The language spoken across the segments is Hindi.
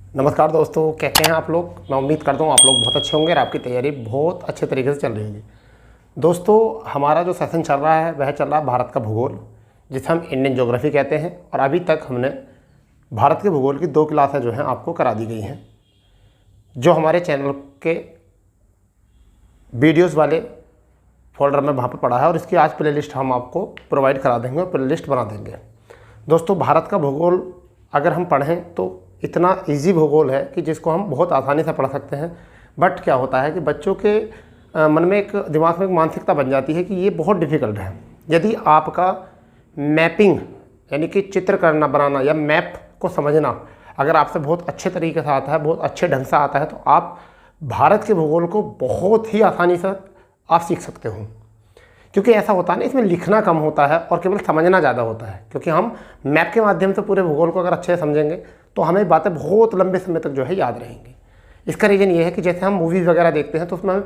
नमस्कार दोस्तों, कैसे हैं आप लोग। मैं उम्मीद करता हूँ आप लोग बहुत अच्छे होंगे और आपकी तैयारी बहुत अच्छे तरीके से चल रही होगी। दोस्तों, हमारा जो सेशन चल रहा है वह चल रहा है भारत का भूगोल, जिसे हम इंडियन ज्योग्राफी कहते हैं। और अभी तक हमने भारत के भूगोल की 2 क्लासें जो हैं आपको करा दी गई हैं, जो हमारे चैनल के वीडियोज़ वाले फोल्डर में वहाँ पर पड़ा है। और इसकी आज प्लेलिस्ट हम आपको प्रोवाइड करा देंगे और प्लेलिस्ट बना देंगे। दोस्तों, भारत का भूगोल अगर हम पढ़ें तो इतना इजी भूगोल है कि जिसको हम बहुत आसानी से पढ़ सकते हैं। बट क्या होता है कि बच्चों के मन में एक दिमाग में एक मानसिकता बन जाती है कि ये बहुत डिफ़िकल्ट है। यदि आपका मैपिंग यानी कि चित्र करना बनाना या मैप को समझना अगर आपसे बहुत अच्छे तरीके से आता है, बहुत अच्छे ढंग से आता है, तो आप भारत के भूगोल को बहुत ही आसानी से आप सीख सकते हो। क्योंकि ऐसा होता है ना, इसमें लिखना कम होता है और केवल समझना ज़्यादा होता है। क्योंकि हम मैप के माध्यम से पूरे भूगोल को अगर अच्छे से समझेंगे तो हमें बातें बहुत लंबे समय तक जो है याद रहेंगी। इसका रीज़न ये है कि जैसे हम मूवीज़ वगैरह देखते हैं तो उसमें हमें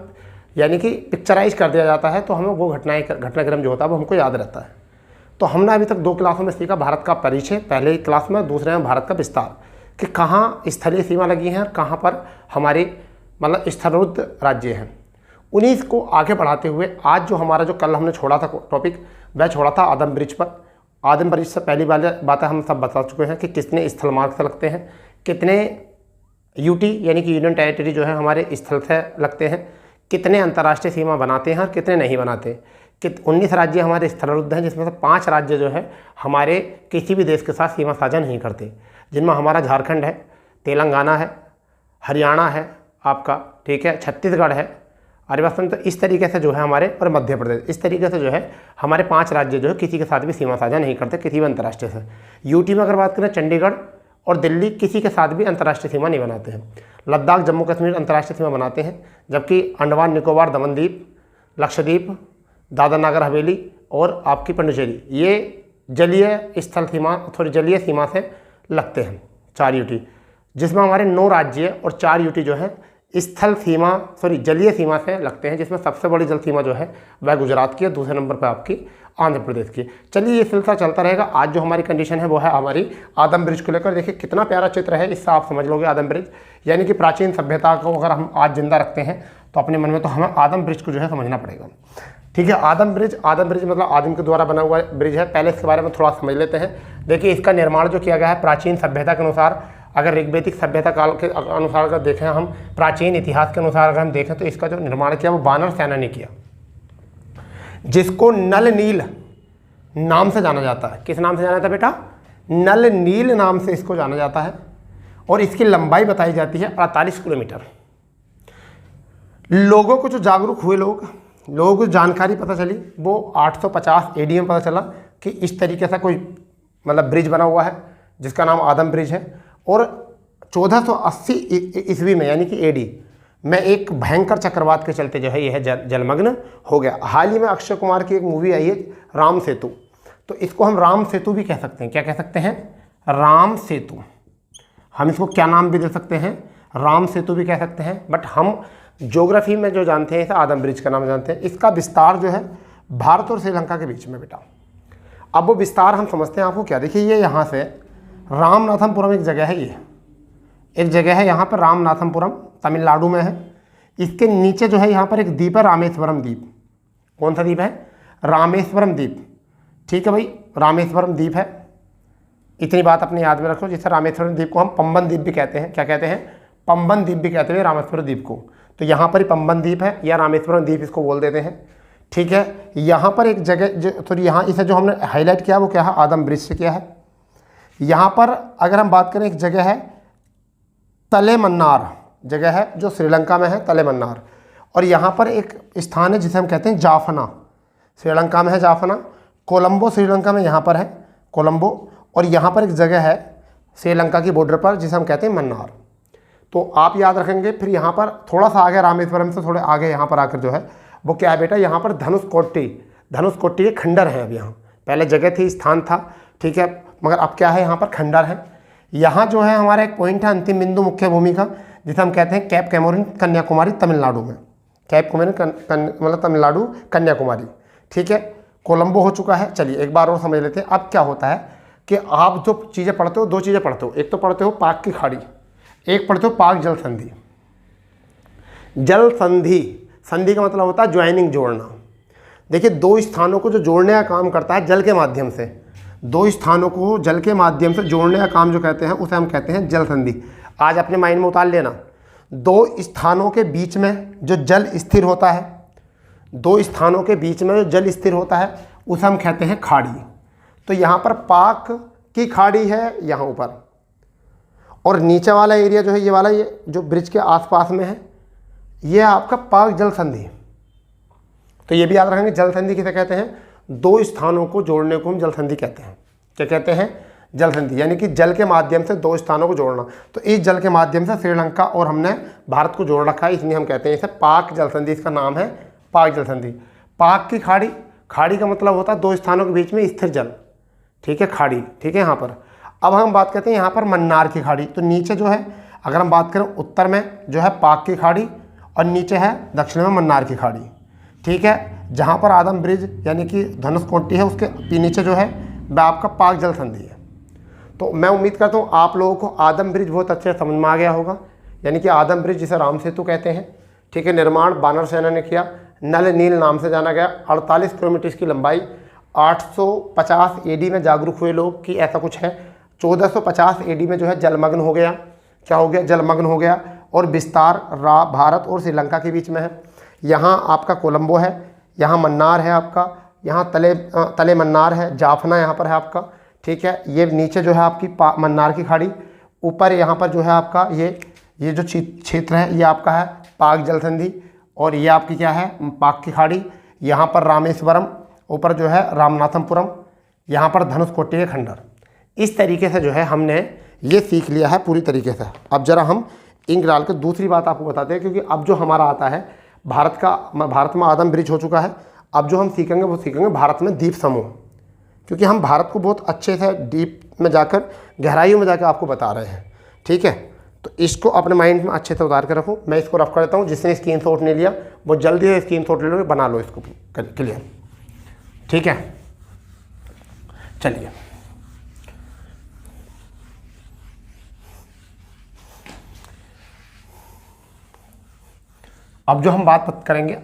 यानी कि पिक्चराइज कर दिया जाता है, तो हमें वो घटनाक्रम जो होता है वो हमको याद रहता है। तो हमने अभी तक 2 क्लासों में सीखा भारत का परिचय पहले ही क्लास में, दूसरे में भारत का विस्तार, कि कहाँ स्थलीय सीमा लगी है और कहाँ पर हमारी मतलब स्थलरुद्ध राज्य हैं। उन्हीं को आगे बढ़ाते हुए आज जो हमारा जो कल हमने छोड़ा था टॉपिक, वह छोड़ा था आदम ब्रिज पर। आदम ब्रिज से पहली बातें हम सब बता चुके हैं कि कितने स्थल मार्ग से लगते हैं, कितने यूटी यानी कि यूनियन टेरिटरी जो है हमारे स्थल से लगते हैं, कितने अंतर्राष्ट्रीय सीमा बनाते हैं और कितने नहीं बनाते। 19 राज्य हमारे स्थलरुद्ध हैं, जिसमें से 5 राज्य जो है हमारे किसी भी देश के साथ सीमा साझा नहीं करते, जिनमें हमारा झारखंड है, तेलंगाना है, हरियाणा है आपका, ठीक है, छत्तीसगढ़ है, आदिवासी। तो इस तरीके से जो है हमारे, और मध्य प्रदेश, इस तरीके से जो है हमारे 5 राज्य जो है किसी के साथ भी सीमा साझा नहीं करते किसी भी अंतर्राष्ट्रीय से। यूटी में अगर बात करें, चंडीगढ़ और दिल्ली किसी के साथ भी अंतर्राष्ट्रीय सीमा नहीं बनाते हैं। लद्दाख, जम्मू कश्मीर अंतर्राष्ट्रीय सीमा बनाते हैं, जबकि अंडमान निकोबार, दमनदीप, लक्षद्वीप, दादरा नगर हवेली और आपकी पुडुचेरी ये जलीय स्थल सीमा जलीय सीमा से लगते हैं। 4 यूटी, जिसमें हमारे 9 राज्य और 4 यूटी जो है जलीय सीमा से लगते हैं, जिसमें सबसे बड़ी जल सीमा जो है वह गुजरात की है, दूसरे नंबर पर आपकी आंध्र प्रदेश की। चलिए, ये सिलसिला चलता रहेगा। आज जो हमारी कंडीशन है वो है हमारी आदम ब्रिज को लेकर। देखिए कितना प्यारा चित्र है, इससे आप समझ लोगे आदम ब्रिज यानी कि प्राचीन सभ्यता को अगर हम आज जिंदा रखते हैं तो अपने मन में तो हमें आदम ब्रिज को जो है समझना पड़ेगा। ठीक है, आदम ब्रिज मतलब आदम के द्वारा बना हुआ ब्रिज है। पहले इसके बारे में थोड़ा समझ लेते हैं। देखिए, इसका निर्माण जो किया गया है प्राचीन सभ्यता के अनुसार, अगर ऋग्वैदिक सभ्यता काल के अनुसार अगर देखें, हम प्राचीन इतिहास के अनुसार अगर हम देखें, तो इसका जो निर्माण किया वो वानर सेना ने किया, जिसको नल नील नाम से जाना जाता है। किस नाम से जाना जाता है बेटा? नल नील नाम से इसको जाना जाता है। और इसकी लंबाई बताई जाती है 48 किलोमीटर। लोगों को जो जागरूक हुए लोगों को जानकारी पता चली, वो 850 AD में पता चला कि इस तरीके से कोई मतलब ब्रिज बना हुआ है जिसका नाम आदम ब्रिज है। और 1480 ईस्वी में यानी कि AD में एक भयंकर चक्रवात के चलते जो है यह जलमग्न हो गया। हाल ही में अक्षय कुमार की एक मूवी आई है राम सेतु, तो इसको हम राम सेतु भी कह सकते हैं। क्या कह सकते हैं? राम सेतु। हम इसको क्या नाम भी दे सकते हैं? राम सेतु भी कह सकते हैं। बट हम ज्योग्राफी में जो जानते हैं इसे आदम ब्रिज का नाम जानते हैं। इसका विस्तार जो है भारत और श्रीलंका के बीच में बेटा। अब वो विस्तार हम समझते हैं आपको क्या। देखिए, ये यहाँ से रामनाथपुरम एक जगह है, ये एक जगह है यहाँ पर रामनाथपुरम, तमिलनाडु में है। इसके नीचे जो है यहाँ पर एक द्वीप है, रामेश्वरम द्वीप। कौन सा द्वीप है? रामेश्वरम द्वीप। ठीक है भाई, रामेश्वरम द्वीप है। इतनी बात अपने याद में रखो। जिससे रामेश्वरम द्वीप को हम पंबन द्वीप भी कहते हैं। क्या कहते हैं? पंबन द्वीप भी कहते हैं रामेश्वरम द्वीप को। तो यहाँ पर ही पंबन द्वीप है या रामेश्वरम द्वीप इसको बोल देते हैं। ठीक है, यहाँ पर एक जगह यहाँ इसे जो हमने हाईलाइट किया वो क्या है? आदम ब्रिज से किया है। यहाँ पर अगर हम बात करें, एक जगह है तलेमन्नार, जगह है जो श्रीलंका में है, तलेमन्नार। और यहाँ पर एक स्थान है जिसे हम कहते हैं जाफना, श्रीलंका में है जाफना। कोलंबो श्रीलंका में यहाँ पर है, कोलंबो। और यहाँ पर एक जगह है श्रीलंका की बॉर्डर पर जिसे हम कहते हैं मन्नार। तो आप याद रखेंगे। फिर यहाँ पर थोड़ा सा आगे, रामेश्वरम से थोड़े आगे यहाँ पर आकर जो है वो क्या है बेटा? यहाँ पर धनुषकोटी के खंडर हैं। अब यहाँ पहले जगह थी, स्थान था, ठीक है, मगर अब क्या है? यहाँ पर खंडर है। यहाँ जो है हमारा एक पॉइंट है, अंतिम बिंदु मुख्य भूमि का, जिसे हम कहते हैं कैप कैमोरिन, कन्याकुमारी, तमिलनाडु में। कैप कैमोरिन मतलब तमिलनाडु, कन्याकुमारी। ठीक है, कोलंबो हो चुका है। चलिए एक बार और समझ लेते हैं। अब क्या होता है कि आप जो चीज़ें पढ़ते हो, 2 चीज़ें पढ़ते हो। एक तो पढ़ते हो पाक की खाड़ी, एक पढ़ते हो पाक जल संधि। जल संधि, संधि का मतलब होता है ज्वाइनिंग, जोड़ना। देखिए दो स्थानों को जो जोड़ने का काम करता है जल के माध्यम से, दो स्थानों को जल के माध्यम से जोड़ने का काम जो कहते हैं उसे हम कहते हैं जल संधि। आज अपने माइंड में उतार लेना, दो स्थानों के बीच में जो जल स्थिर होता है, दो स्थानों के बीच में जो जल स्थिर होता है उसे हम कहते हैं खाड़ी। तो यहाँ पर पाक की खाड़ी है यहाँ ऊपर, और नीचे वाला एरिया जो है ये वाला, ये जो ब्रिज के आसपास में है, ये आपका पाक जल संधि। तो ये भी याद रखेंगे, जल संधि किसे कहते हैं? दो स्थानों को जोड़ने को हम जल संधि कहते हैं। क्या कहते हैं? जल संधि, यानी कि जल के माध्यम से दो स्थानों को जोड़ना। तो इस जल के माध्यम से श्रीलंका और हमने भारत को जोड़ रखा है, इसलिए हम कहते हैं इसे पाक जल संधि। इसका नाम है पाक जल संधि। पाक की खाड़ी, खाड़ी का मतलब होता है दो स्थानों के बीच में स्थिर जल, ठीक है, खाड़ी, ठीक है। यहाँ पर अब हम बात करते हैं यहाँ पर मन्नार की खाड़ी। तो नीचे जो है, अगर हम बात करें उत्तर में जो है पाक की खाड़ी और नीचे है दक्षिण में मन्नार की खाड़ी, ठीक है। जहाँ पर आदम ब्रिज यानी कि धनुषकोटी है उसके नीचे जो है वह आपका पाक जल संधि है। तो मैं उम्मीद करता हूँ आप लोगों को आदम ब्रिज बहुत अच्छे से समझ में आ गया होगा, यानी कि आदम ब्रिज जिसे राम सेतु कहते हैं, ठीक है। निर्माण बानर सेना ने किया, नल नील नाम से जाना गया। 48 किलोमीटर इसकी लंबाई। 850 AD में जागरूक हुए लोग कि ऐसा कुछ है। 1450 AD में जो है जलमग्न हो गया। क्या हो गया? जलमग्न हो गया। और विस्तार भारत और श्रीलंका के बीच में है। यहाँ आपका कोलंबो है, यहाँ मन्नार है आपका, यहाँ तले मन्नार है, जाफना यहाँ पर है आपका, ठीक है। ये नीचे जो है आपकी मन्नार की खाड़ी, ऊपर यहाँ पर जो है आपका ये जो क्षेत्र है ये आपका है पाक जल संधि, और ये आपकी क्या है? पाक की खाड़ी। यहाँ पर रामेश्वरम, ऊपर जो है रामनाथपुरम, यहाँ पर धनुषकोटी के खंडर। इस तरीके से जो है हमने ये सीख लिया है पूरी तरीके से। अब जरा हम इंक डाल के दूसरी बात आपको बताते हैं, क्योंकि अब जो हमारा आता है भारत में आदम ब्रिज हो चुका है। अब जो हम सीखेंगे वो सीखेंगे भारत में द्वीप समूह, क्योंकि हम भारत को बहुत अच्छे से डीप में जाकर, गहराइयों में जाकर आपको बता रहे हैं, ठीक है। तो इसको अपने माइंड में अच्छे से उतार कर रखो। मैं इसको रफ कर देता हूँ, जिसने स्क्रीनशॉट नहीं लिया वो जल्दी से स्क्रीनशॉट ले लो, बना लो इसको क्लियर, ठीक है। चलिए अब जो हम बात करेंगे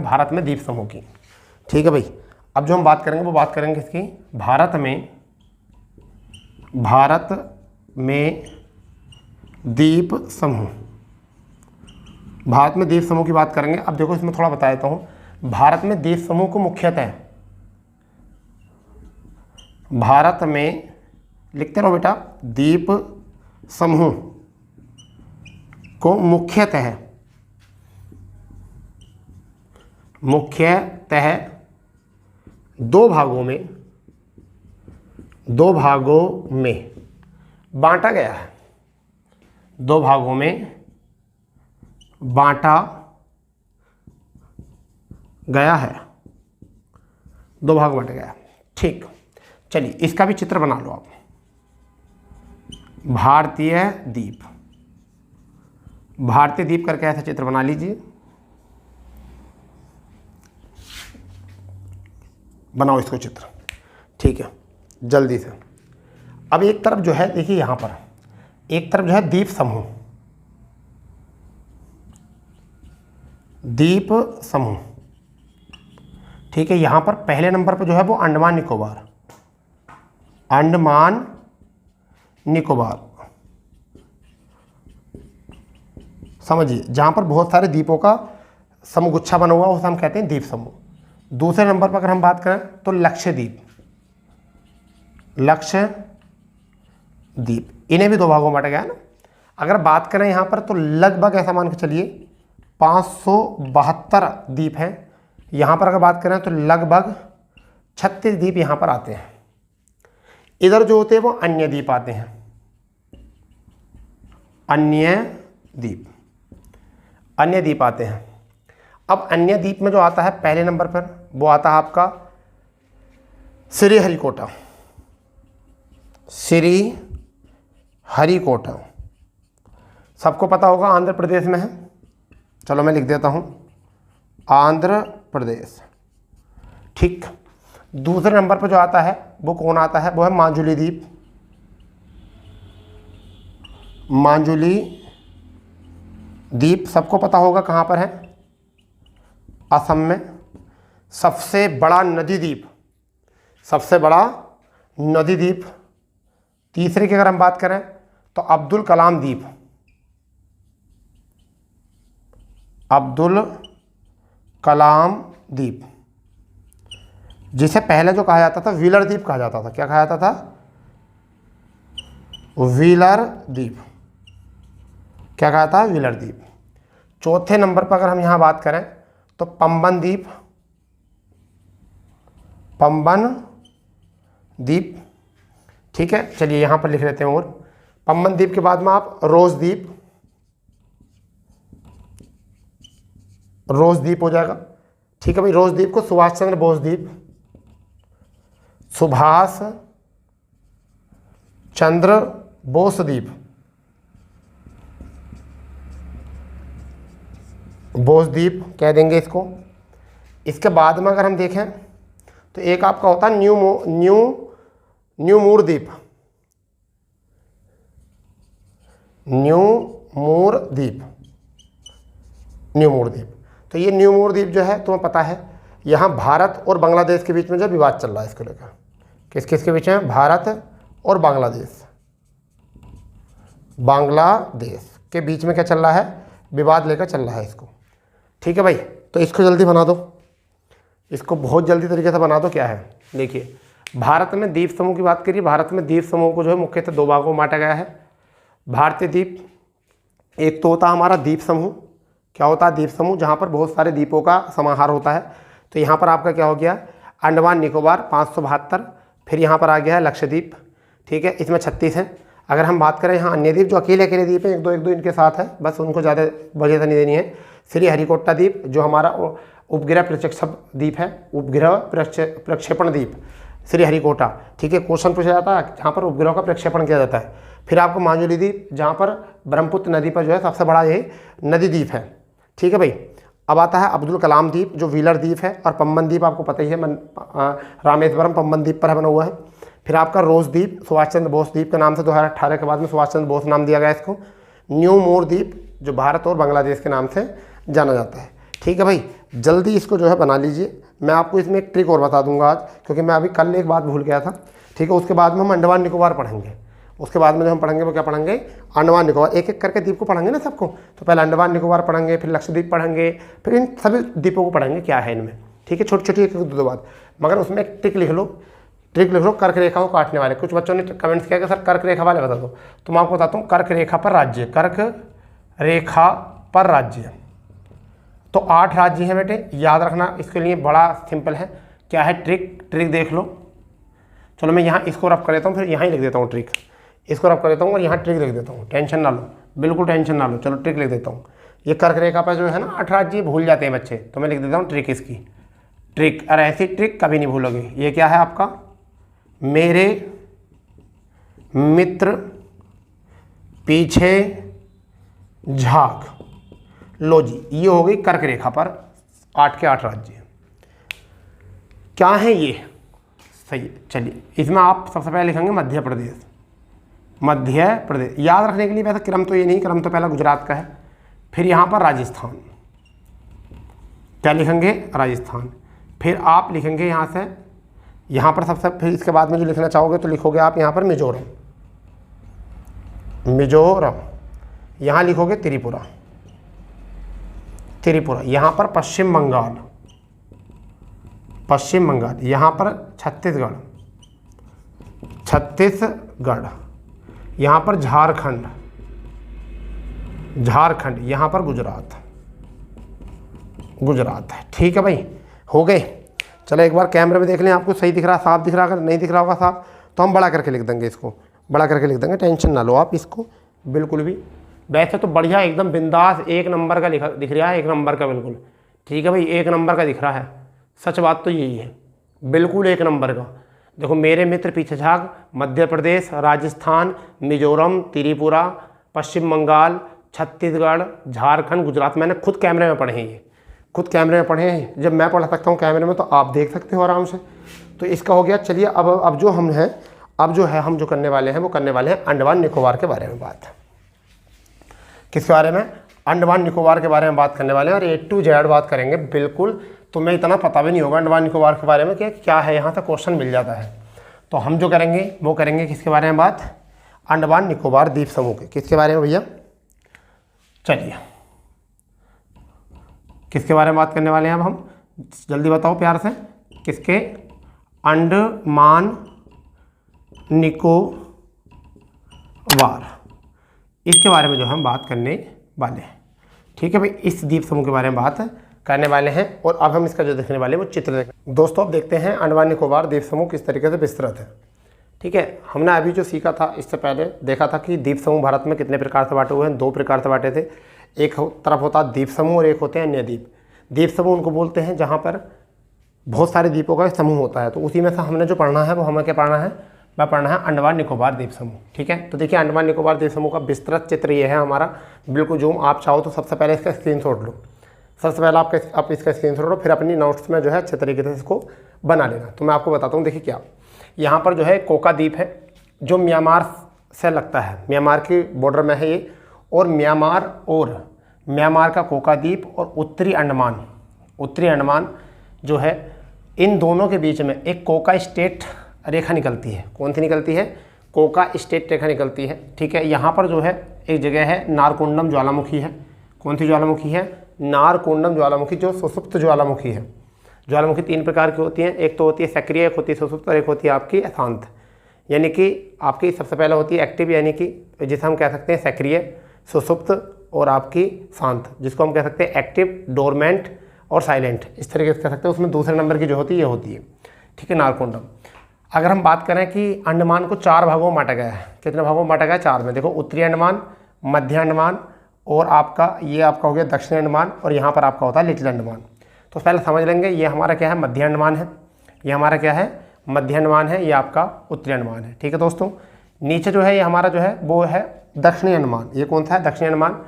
भारत में द्वीप समूह की, ठीक है भाई। अब जो हम बात करेंगे वो बात करेंगे इसकी भारत में द्वीप समूह। भारत में द्वीप समूह की बात करेंगे। अब देखो इसमें थोड़ा बता देता हूँ। भारत में द्वीप समूह को मुख्यतः, भारत में लिखते रहो बेटा, द्वीप समूह को मुख्यतः दो भागों में बांटा गया है। दो भागों में बांटा गया है, दो भाग बांटा गया, ठीक। चलिए इसका भी चित्र बना लो आप। भारतीय द्वीप करके ऐसा चित्र बना लीजिए, बनाओ इसको चित्र, ठीक है, जल्दी से। अब एक तरफ जो है देखिए, यहाँ पर एक तरफ जो है द्वीप समूह, ठीक है। यहाँ पर पहले नंबर पर जो है वो अंडमान निकोबार, समझिए, जहाँ पर बहुत सारे द्वीपों का समूहगुच्छा बना हुआ उसे हम कहते हैं द्वीप समूह। दूसरे नंबर पर अगर हम बात करें तो लक्षद्वीप, इन्हें भी दो भागों में बांटा गया है ना। अगर बात करें यहाँ पर तो लगभग ऐसा मान के चलिए 572 द्वीप हैं। यहाँ पर अगर बात करें तो लगभग 36 द्वीप यहाँ पर आते हैं। इधर जो होते हैं वो अन्य द्वीप आते हैं, अन्य द्वीप आते हैं। अब अन्य द्वीप में जो आता है पहले नंबर पर वो आता है आपका श्रीहरिकोटा, सबको पता होगा आंध्र प्रदेश में है। चलो मैं लिख देता हूँ आंध्र प्रदेश, ठीक। दूसरे नंबर पर जो आता है वो कौन आता है? वो है माजुली द्वीप, माजुली द्वीप सबको पता होगा कहाँ पर है, असम में। सबसे बड़ा नदी द्वीप, सबसे बड़ा नदी द्वीप। तीसरे की अगर हम बात करें तो अब्दुल कलाम द्वीप, अब्दुल कलाम द्वीप, जिसे पहले जो कहा जाता था व्हीलर द्वीप कहा जाता था। क्या कहा जाता था? व्हीलर द्वीप। क्या कहा था? व्हीलर द्वीप। चौथे नंबर पर अगर हम यहाँ बात करें तो पंबन द्वीप, पंबन द्वीप। ठीक है, चलिए यहाँ पर लिख लेते हैं। और पंबन द्वीप के बाद में आप रोज द्वीप, रोज द्वीप हो जाएगा। ठीक है भाई, रोज द्वीप को सुभाष चंद्र बोस द्वीप, सुभाष चंद्र बोस द्वीप, बोस द्वीप कह देंगे इसको। इसके बाद में अगर हम देखें तो एक आपका होता है न्यू मूर द्वीप, न्यू मूर द्वीप, न्यू मूर द्वीप। तो ये न्यू मूर द्वीप जो है तुम्हें पता है, यहाँ भारत और बांग्लादेश के बीच में जो विवाद चल रहा है इसको लेकर। किस किस के बीच में? भारत और बांग्लादेश, बांग्लादेश के बीच में क्या चल रहा है? विवाद लेकर चल रहा है इसको। ठीक है भाई, तो इसको जल्दी बना दो, इसको बहुत जल्दी तरीके से बना दो। क्या है? देखिए, भारत में द्वीप समूह की बात करिए। भारत में द्वीप समूह को जो है मुख्यतः दो भागों में बांटा गया है। भारतीय द्वीप, एक तो होता है हमारा द्वीप समूह। क्या होता है? द्वीप समूह, जहाँ पर बहुत सारे द्वीपों का समाहार होता है। तो यहाँ पर आपका क्या हो गया? अंडमान निकोबार 572, फिर यहाँ पर आ गया है लक्षद्वीप। ठीक है, इसमें 36 हैं। अगर हम बात करें यहाँ अन्य द्वीप जो अकेले अकेले द्वीप हैं, एक दो इनके साथ है, बस उनको ज़्यादा वजह नहीं देनी है। श्री हरिकोटा द्वीप जो हमारा उपग्रह प्रक्षेपण द्वीप है, उपग्रह प्रक्षेपण द्वीप श्री हरिकोटा। ठीक है, क्वेश्चन पूछा जाता है जहाँ पर उपग्रह का प्रक्षेपण किया जाता है। फिर आपको माजुली द्वीप, जहाँ पर ब्रह्मपुत्र नदी पर जो है सबसे बड़ा ये नदी द्वीप है। ठीक है भाई, अब आता है अब्दुल कलाम द्वीप जो व्हीलर द्वीप है, और पंबन द्वीप आपको पता ही है, रामेश्वरम पंबन द्वीप पर है बना हुआ है। फिर आपका रोज द्वीप सुभाष चंद्र बोस द्वीप के नाम से 2018 के बाद में सुभाष चंद्र बोस नाम दिया गया इसको। न्यू मूर द्वीप जो भारत और बांग्लादेश के नाम से जाना जाता है। ठीक है भाई, जल्दी इसको जो है बना लीजिए। मैं आपको इसमें एक ट्रिक और बता दूंगा आज, क्योंकि मैं अभी कल एक बात भूल गया था। ठीक है, उसके बाद में हम अंडमान निकोबार पढ़ेंगे। उसके बाद में जो हम पढ़ेंगे वो क्या पढ़ेंगे? अंडमान निकोबार। एक एक करके द्वीप को पढ़ेंगे ना सबको। तो पहले अंडमान निकोबार पढ़ेंगे, फिर लक्षद्वीप पढ़ेंगे, फिर इन सभी द्वीपों को पढ़ेंगे क्या है इनमें। ठीक है, छोटी छोटी एक दो बात, मगर उसमें एक ट्रिक लिख लो, ट्रिक लिख लो कर्क रेखा को काटने वाले। कुछ बच्चों ने कमेंट्स किया कि सर कर्क रेखा वाले बता दो, तो मैं आपको बताता हूँ कर्क रेखा पर राज्य, कर्क रेखा पर राज्य। तो 8 राज्य हैं बेटे, याद रखना। इसके लिए बड़ा सिंपल है। क्या है ट्रिक? ट्रिक देख लो। चलो मैं यहाँ इसको रफ कर देता हूँ, फिर यहाँ ही लिख देता हूँ ट्रिक। इसको रफ कर देता हूँ और यहाँ ट्रिक लिख देता हूँ। टेंशन ना लो, बिल्कुल टेंशन ना लो। चलो ट्रिक लिख देता हूँ। ये कर्क रेखा पर जो है ना 8 राज्य भूल जाते हैं बच्चे, तो मैं लिख देता हूँ ट्रिक इसकी। ट्रिक, और ऐसी ट्रिक कभी नहीं भूलोगे। ये क्या है आपका? मेरे मित्र पीछे झांक। लो जी, ये हो गई कर्क रेखा पर 8 के 8 राज्य। क्या है ये? सही। चलिए, इसमें आप सबसे पहले लिखेंगे मध्य प्रदेश, मध्य प्रदेश। याद रखने के लिए वैसे क्रम तो ये नहीं, क्रम तो पहला गुजरात का है। फिर यहाँ पर राजस्थान, क्या लिखेंगे? राजस्थान। फिर आप लिखेंगे यहाँ से, यहाँ पर सबसे, फिर इसके बाद में जो लिखना चाहोगे तो लिखोगे आप यहाँ पर मिजोरम, मिजोरम। यहाँ लिखोगे त्रिपुरा, त्रिपुरा। यहाँ पर पश्चिम बंगाल, पश्चिम बंगाल। यहाँ पर छत्तीसगढ़, छत्तीसगढ़। यहाँ पर झारखंड, झारखंड। यहाँ पर गुजरात, गुजरात है। ठीक है भाई, हो गए। चलो एक बार कैमरे में देख लें, आपको सही दिख रहा, साफ दिख रहा। अगर नहीं दिख रहा होगा साफ तो हम बड़ा करके लिख देंगे इसको, बड़ा करके लिख देंगे। टेंशन ना लो आप इसको बिल्कुल भी। वैसे तो बढ़िया एकदम बिंदास 1 नंबर का दिख रहा है, 1 नंबर का बिल्कुल। ठीक है भाई, 1 नंबर का दिख रहा है। सच बात तो यही है, बिल्कुल 1 नंबर का। देखो, मेरे मित्र पीछे झांक, मध्य प्रदेश, राजस्थान, मिजोरम, त्रिपुरा, पश्चिम बंगाल, छत्तीसगढ़, झारखंड, गुजरात। मैंने खुद कैमरे में पढ़े हैं, ये खुद कैमरे में पढ़े हैं। जब मैं पढ़ सकता हूँ कैमरे में तो आप देख सकते हो आराम से। तो इसका हो गया। चलिए अब जो हम हैं, अब जो है हम जो करने वाले हैं वो करने वाले हैं अंडमान निकोबार के बारे में बात। किसके बारे में? अंडमान निकोबार के बारे में बात करने वाले हैं और A to Z बात करेंगे बिल्कुल। तुम्हें इतना पता भी नहीं होगा अंडमान निकोबार के बारे में कि क्या है, यहाँ तक क्वेश्चन मिल जाता है। तो हम जो करेंगे वो करेंगे किसके बारे में बात? अंडमान निकोबार द्वीप समूह के। किसके बारे में भैया? चलिए किसके बारे में बात करने वाले हैं अब हम? जल्दी बताओ प्यार से। किसके? अंडमान निकोबार, इसके बारे में जो हम बात करने वाले हैं। ठीक है भाई, इस द्वीप समूह के बारे में बात करने वाले हैं और अब हम इसका जो देखने वाले हैं वो चित्र देखने। दोस्तों अब देखते हैं अंडमान निकोबार द्वीप समूह किस तरीके से विस्तृत है। ठीक है, हमने अभी जो सीखा था इससे पहले देखा था कि द्वीप समूह भारत में कितने प्रकार से बांटे हुए हैं। 2 प्रकार से बांटे थे। एक तरफ होता है द्वीप समूह और एक होते हैं अन्य द्वीप। द्वीप समूह उनको बोलते हैं जहाँ पर बहुत सारे द्वीपों का समूह होता है। तो उसी में से हमने जो पढ़ना है वो हमें क्या पढ़ना है? वह पढ़ना है अंडमान निकोबार द्वीप समूह। ठीक है, तो देखिए अंडमान निकोबार द्वीप समूह का विस्तृत चित्र ये है हमारा, बिल्कुल जूम। आप चाहो तो सबसे पहले इसका स्क्रीनशॉट लो। सबसे पहले आप इसका स्क्रीनशॉट लो, फिर अपनी नोट्स में जो है अच्छे तरीके से इसको बना लेना। तो मैं आपको बताता हूँ। देखिए क्या, यहाँ पर जो है कोका द्वीप है जो म्यांमार से लगता है, म्यांमार की बॉर्डर में है ये। और म्यांमार का कोका द्वीप और उत्तरी अंडमान जो है, इन दोनों के बीच में एक कोका स्टेट रेखा निकलती है। कौन सी निकलती है? कोका स्टेट रेखा निकलती है। ठीक है, यहाँ पर जो है एक जगह है नारकोंडम ज्वालामुखी है। कौन सी ज्वालामुखी है? नारकोंडम ज्वालामुखी, जो सुसुप्त ज्वालामुखी है। ज्वालामुखी 3 प्रकार की होती हैं, एक तो होती है सक्रिय, एक होती है सुसुप्त और एक होती है आपकी अशांत। यानी कि आपकी सबसे पहले होती है एक्टिव, यानी कि जिसे हम कह सकते हैं सक्रिय, सुसुप्त और आपकी शांत, जिसको हम कह सकते हैं एक्टिव, डोरमेंट और साइलेंट, इस तरीके से कह सकते हैं। उसमें दूसरे नंबर की जो होती है ये होती है। ठीक है, नारकोंडम। अगर हम बात करें कि अंडमान को 4 भागों में बांटा गया है। कितने भागों में बांटा गया है? 4 में। देखो, उत्तरी अंडमान, मध्य अंडमान और आपका ये आपका हो गया दक्षिणी अंडमान, और यहाँ पर आपका होता है लिटिल अंडमान। तो पहले समझ लेंगे ये हमारा क्या है? मध्य अंडमान है। ये हमारा क्या है? मध्य अंडमान है। ये आपका उत्तरी अंडमान है। ठीक है दोस्तों, नीचे जो है ये हमारा जो है वो है दक्षिणी अंडमान। ये कौन सा है? दक्षिणी अंडमान।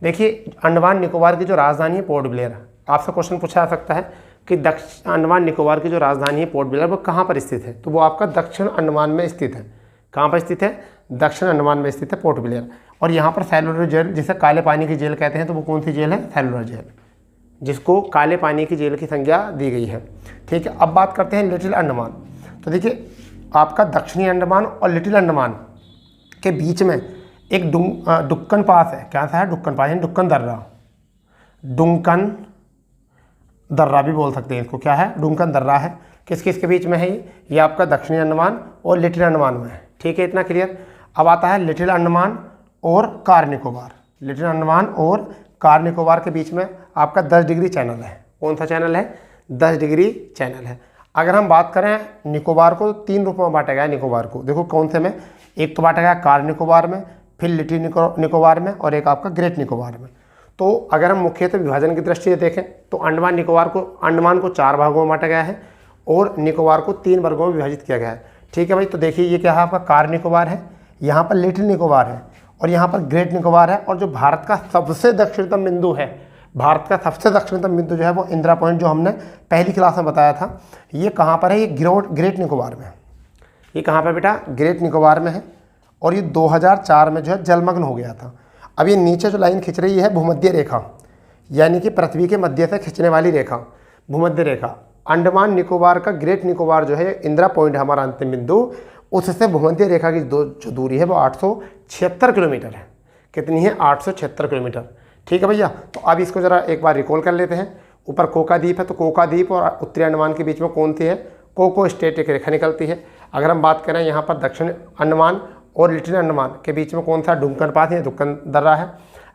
देखिए अंडमान निकोबार की जो राजधानी है पोर्ट ब्लेयर, आपसे क्वेश्चन पूछा जा सकता है कि अंडमान निकोबार की जो राजधानी है पोर्ट ब्लेयर वो कहाँ पर स्थित है? तो वो आपका दक्षिण अंडमान में स्थित है। कहाँ पर स्थित है? दक्षिण अंडमान में स्थित है पोर्ट ब्लेयर। और यहाँ पर सेलुलर जेल, जिसे काले पानी की जेल कहते हैं, तो वो कौन सी जेल है? सेलुलर जेल, जिसको काले पानी की जेल की संज्ञा दी गई है। ठीक है, अब बात करते हैं लिटिल अंडमान। तो देखिए आपका दक्षिणी अंडमान और लिटिल अंडमान के बीच में एक डुक्कन पास है। क्या सा है? डुक्कन पास, यानी डुक्कन दर्रा। डुक्कन दर्रा भी बोल सकते हैं इसको। क्या है? डुक्कन दर्रा है। किस किस के बीच में है ये आपका दक्षिणी अंडमान और लिटिल अंडमान में है। ठीक है, इतना क्लियर। अब आता है लिटिल अंडमान और कार निकोबार। लिटिल अंडमान और कार निकोबार के बीच में आपका 10 डिग्री चैनल है। कौन सा चैनल है? 10 डिग्री चैनल है। अगर हम बात करें निकोबार को, तो 3 रूपों में बांटा गया है निकोबार को। देखो कौन से में? एक तो बांटा गया कार निकोबार में, फिर लिटिल निकोबार में, और एक आपका ग्रेट निकोबार में। तो अगर हम मुख्यतः विभाजन की दृष्टि से देखें तो अंडमान को 4 भागों में बांटा गया है और निकोबार को 3 वर्गों में विभाजित किया गया है। ठीक है भाई, तो देखिए ये क्या है? आपका कार निकोबार है, यहाँ पर लिटिल निकोबार है और यहाँ पर ग्रेट निकोबार है। और जो भारत का सबसे दक्षिणतम बिंदु है, भारत का सबसे दक्षिणतम बिंदु जो है वो इंदिरा पॉइंट, जो हमने पहली क्लास में बताया था, ये कहाँ पर है? ये ग्रेट निकोबार में। ये कहाँ पर बेटा? ग्रेट निकोबार में है। और ये 2004 में जो है जलमग्न हो गया था। अब ये नीचे जो लाइन खिंच रही है भूमध्य रेखा, यानी कि पृथ्वी के मध्य से खिंचने वाली रेखा, भूमध्य रेखा। अंडमान निकोबार का ग्रेट निकोबार जो है इंदिरा पॉइंट हमारा अंतिम बिंदु, उससे भूमध्य रेखा की जो दूरी है वो 876 किलोमीटर है। कितनी है? 876 किलोमीटर। ठीक है भैया, तो अब इसको जरा एक बार रिकॉल कर लेते हैं। ऊपर कोका द्वीप है, तो कोका द्वीप और उत्तरी अंडमान के बीच में कौन सी है? कोको स्टेट एक रेखा निकलती है। अगर हम बात करें यहाँ पर दक्षिण अंडमान और लिटिल अंडमान के बीच में कौन सा? डुक्कन पास है, डुक्कन दर्रा है।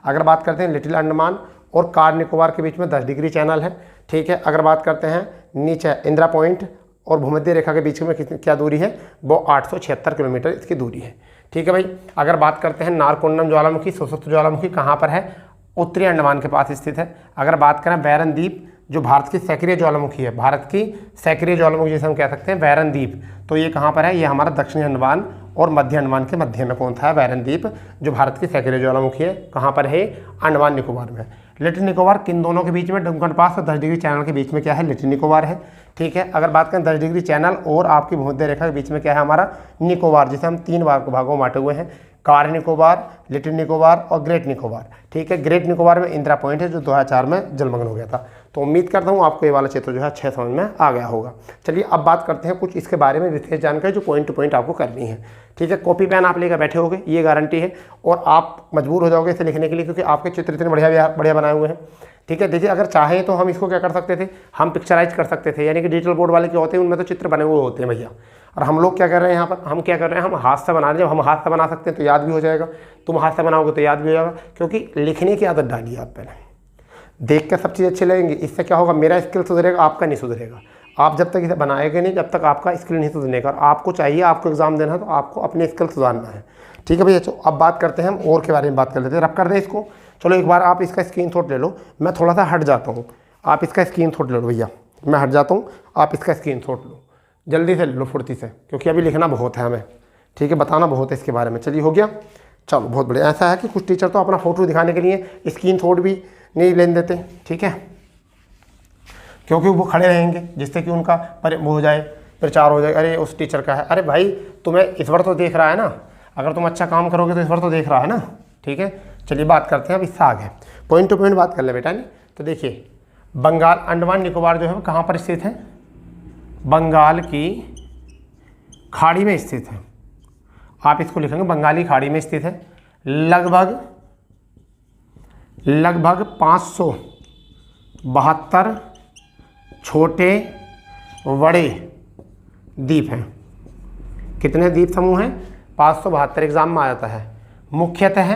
अगर बात करते हैं लिटिल अंडमान और कार निकोबार के बीच में 10 डिग्री चैनल है। ठीक है, अगर बात करते हैं नीचे इंदिरा पॉइंट और भूमध्य रेखा के बीच में क्या दूरी है? वो 876 किलोमीटर इसकी दूरी है। ठीक है भाई, अगर बात करते हैं नारकोंडम ज्वालामुखी, सुसुप्त ज्वालामुखी कहाँ पर है? उत्तरी अंडमान के पास स्थित है। अगर बात करें बैरन द्वीप, जो भारत की सक्रिय ज्वालामुखी है, भारत की सक्रिय ज्वालामुखी जिसे हम कह सकते हैं बैरन द्वीप, तो ये कहाँ पर है? ये हमारा दक्षिणी अंडमान और मध्य अंडमान के मध्य में कौन था? बैरन द्वीप, जो भारत की सक्रिय ज्वालामुखी है। कहाँ पर है? अंडमान निकोबार में। लिटिल निकोबार किन दोनों के बीच में? डुक्कन पास और 10 डिग्री चैनल के बीच में क्या है? लिटिल निकोबार है। ठीक है, अगर बात करें 10 डिग्री चैनल और आपकी भूमध्य रेखा के बीच में क्या है? हमारा निकोबार, जिसे हम 3 भागों में बांटे हुए हैं। कार निकोबार, लिटिल निकोबार और ग्रेट निकोबार। ठीक है, ग्रेट निकोबार में इंदिरा पॉइंट है जो 2004 में जलमग्न हो गया था। तो उम्मीद करता हूँ आपको ये वाला क्षेत्र जो है अच्छे समझ में आ गया होगा। चलिए अब बात करते हैं कुछ इसके बारे में विशेष जानकारी जो पॉइंट टू पॉइंट आपको करनी है। ठीक है, कॉपी पेन आप लेकर बैठे होगे, ये गारंटी है, और आप मजबूर हो जाओगे इसे लिखने के लिए, क्योंकि आपके चित्र इतने बढ़िया बनाए हुए हैं। ठीक है, देखिए अगर चाहें तो हम इसको क्या कर सकते थे, हम पिक्चराइज कर सकते थे, यानी कि डिजिटल बोर्ड वाले क्या होते हैं उनमें तो चित्र बने हुए होते हैं भैया। और हम लोग क्या कर रहे हैं यहाँ पर, हम क्या कर रहे हैं, हम हाथ से बना रहे हैं। जब हम हाथ से बना सकते हैं तो याद भी हो जाएगा, तुम हाथ से बनाओगे तो याद भी हो जाएगा, क्योंकि लिखने की आदत डालिए आप पहले, देख कर सब चीज़ अच्छी लगेंगी। इससे क्या होगा, मेरा स्किल सुधरेगा, आपका नहीं सुधरेगा। आप जब तक इसे बनाएंगे नहीं, जब तक आपका स्किल नहीं सुधरेगा। और आपको चाहिए, आपको एग्जाम देना है तो आपको अपने स्किल सुधारना है। ठीक है भैया, तो अब बात करते हैं हम और के बारे में बात कर लेते हैं। रब कर दें इसको, चलो एक बार आप इसका स्क्रीनशॉट ले लो, मैं थोड़ा सा हट जाता हूँ, आप इसका स्क्रीनशॉट ले लो भैया, मैं हट जाता हूँ, आप इसका स्क्रीनशॉट लो, जल्दी से ले लो, फुर्ती से, क्योंकि अभी लिखना बहुत है हमें। ठीक है, बताना बहुत है इसके बारे में। चलिए हो गया, चलो बहुत बढ़िया। ऐसा है कि कुछ टीचर तो अपना फोटो दिखाने के लिए स्क्रीनशॉट भी नहीं लेने देते। ठीक है, क्योंकि वो खड़े रहेंगे जिससे कि उनका वो हो जाए, प्रचार हो जाए, अरे उस टीचर का है। अरे भाई तुम्हें इस बार तो देख रहा है ना, अगर तुम अच्छा काम करोगे तो इस बार तो देख रहा है ना। ठीक है, चलिए बात करते हैं अब इससे आगे, पॉइंट टू पॉइंट बात कर ले बेटा। नहीं तो देखिए, बंगाल, अंडमान निकोबार जो है वो कहाँ पर स्थित है, बंगाल की खाड़ी में स्थित है। आप इसको लिखेंगे बंगाली खाड़ी में स्थित है। लगभग 572 छोटे बड़े द्वीप हैं। कितने द्वीप समूह हैं, 572, एग्जाम में आ जाता है। मुख्यतः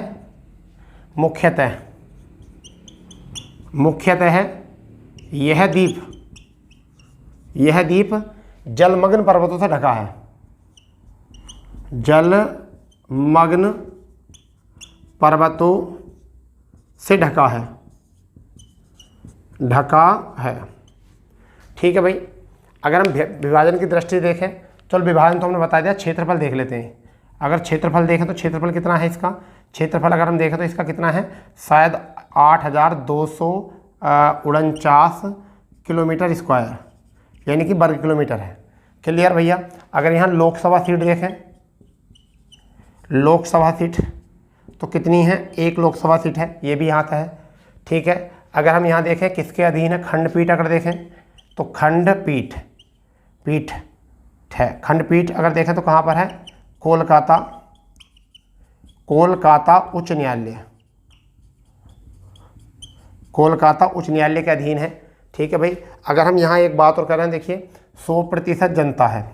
यह द्वीप जलमग्न पर्वतों से ढका है। जलमग्न पर्वतों से ढका है। ठीक है भाई, अगर हम विभाजन की दृष्टि देखें, चलो विभाजन तो हमने बता दिया, क्षेत्रफल देख लेते हैं। अगर क्षेत्रफल देखें तो क्षेत्रफल कितना है इसका, क्षेत्रफल अगर हम देखें तो इसका कितना है, शायद 8249 किलोमीटर स्क्वायर, यानी कि वर्ग किलोमीटर है। क्लियर भैया। अगर यहाँ लोकसभा सीट देखें, लोकसभा सीट तो कितनी है, 1 लोकसभा सीट है, ये भी यहाँ का है। ठीक है, अगर हम यहाँ देखें किसके अधीन है, खंडपीठ अगर देखें तो खंडपीठ है। खंडपीठ अगर देखें तो कहाँ पर है, कोलकाता उच्च न्यायालय, कोलकाता उच्च न्यायालय के अधीन है। ठीक है भाई, अगर हम यहाँ एक बात और करें, देखिए 100% जनता है,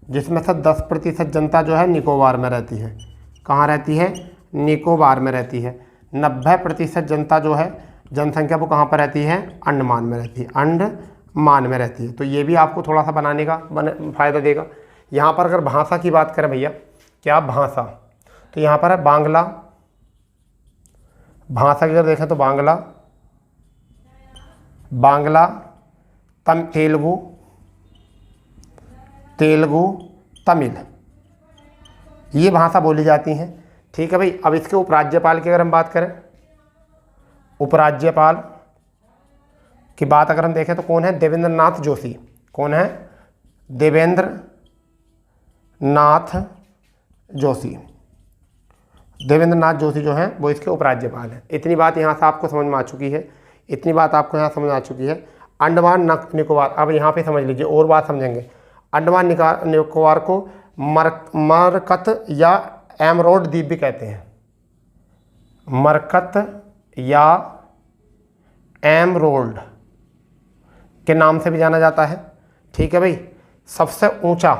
जिसमें से 10% जनता जो है निकोबार में रहती है। कहाँ रहती है, निकोबार में रहती है। 90% जनता जो है, जनसंख्या वो कहाँ पर रहती है, अंडमान में रहती है, अंडमान में रहती है। तो ये भी आपको थोड़ा सा बनाने का फ़ायदा देगा। यहाँ पर अगर भाषा की बात करें भैया, क्या भाषा, तो यहाँ पर है बांग्ला। भाषा की अगर देखें तो बांग्ला, तेलुगु, तमिल, ये भाषा बोली जाती हैं। ठीक है भाई, अब इसके उपराज्यपाल की अगर हम बात करें, उपराज्यपाल की बात अगर हम देखें तो कौन है, देवेंद्र नाथ जोशी। कौन है, देवेंद्र नाथ जोशी जो हैं वो इसके उपराज्यपाल हैं। इतनी बात यहाँ से आपको समझ में आ चुकी है। अंडमान निकोबार, अब यहाँ पे समझ लीजिए और बात समझेंगे। अंडमान निकोबार को मरकत या एमरोड द्वीप भी कहते हैं। मरकत या एमरोल्ड के नाम से भी जाना जाता है। ठीक है भाई, सबसे ऊंचा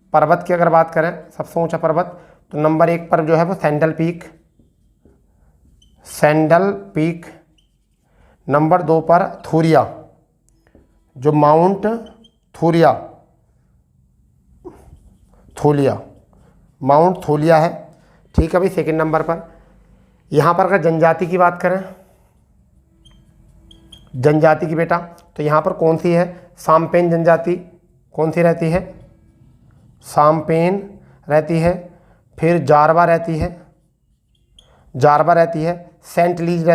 पर्वत की अगर बात करें, सबसे ऊंचा पर्वत तो नंबर 1 पर जो है वो सैंडल पीक, नंबर 2 पर थूरिया, जो माउंट थूलिया है। ठीक है भाई, सेकंड नंबर पर। यहाँ पर अगर जनजाति की बात करें, जनजाति की बेटा, तो यहाँ पर कौन सी है, साम्पेन जनजाति कौन सी रहती है, साम्पेन रहती है। फिर जारवा रहती है, सेंट लीज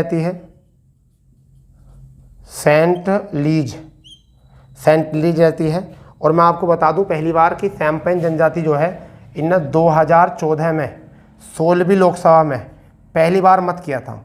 रहती है, और मैं आपको बता दूं पहली बार कि सैम्पेन जनजाति जो है इनने 2014 में 16वीं लोकसभा में पहली बार मत किया था।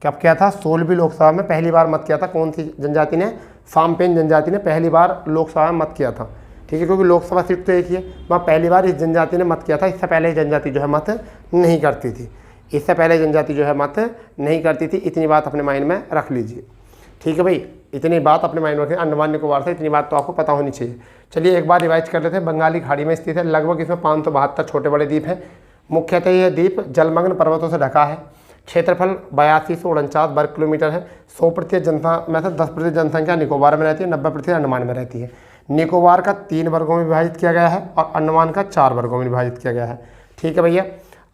कब किया था? 16वीं लोकसभा में पहली बार मत किया था। कौन सी जनजाति ने? साम्पेन जनजाति ने पहली बार लोकसभा में मत किया था। ठीक है, क्योंकि लोकसभा सीट तो एक ही है, वहाँ पहली बार इस जनजाति ने मत किया था। इससे पहले जनजाति जो है मत नहीं करती थी। इससे पहले जनजाति जो है मत नहीं करती थी। इतनी बात अपने माइंड में रख लीजिए। ठीक है भाई, इतनी बात अपने माइंड में रखें। अंडमान निकोबार से इतनी बात तो आपको पता होनी चाहिए। चलिए एक बार रिवाइज कर लेते हैं। बंगाली खाड़ी में स्थित है। लगभग इसमें 572 छोटे बड़े द्वीप हैं। मुख्यतः यह द्वीप जलमग्न पर्वतों से ढका है। क्षेत्रफल 8249 वर्ग किलोमीटर है। 100% जनता में से 10% जनसंख्या निकोबार में रहती है, 90% अंडमान में रहती है। निकोबार का 3 वर्गों में विभाजित किया गया है और अंडमान का 4 वर्गों में विभाजित किया गया है। ठीक है भैया।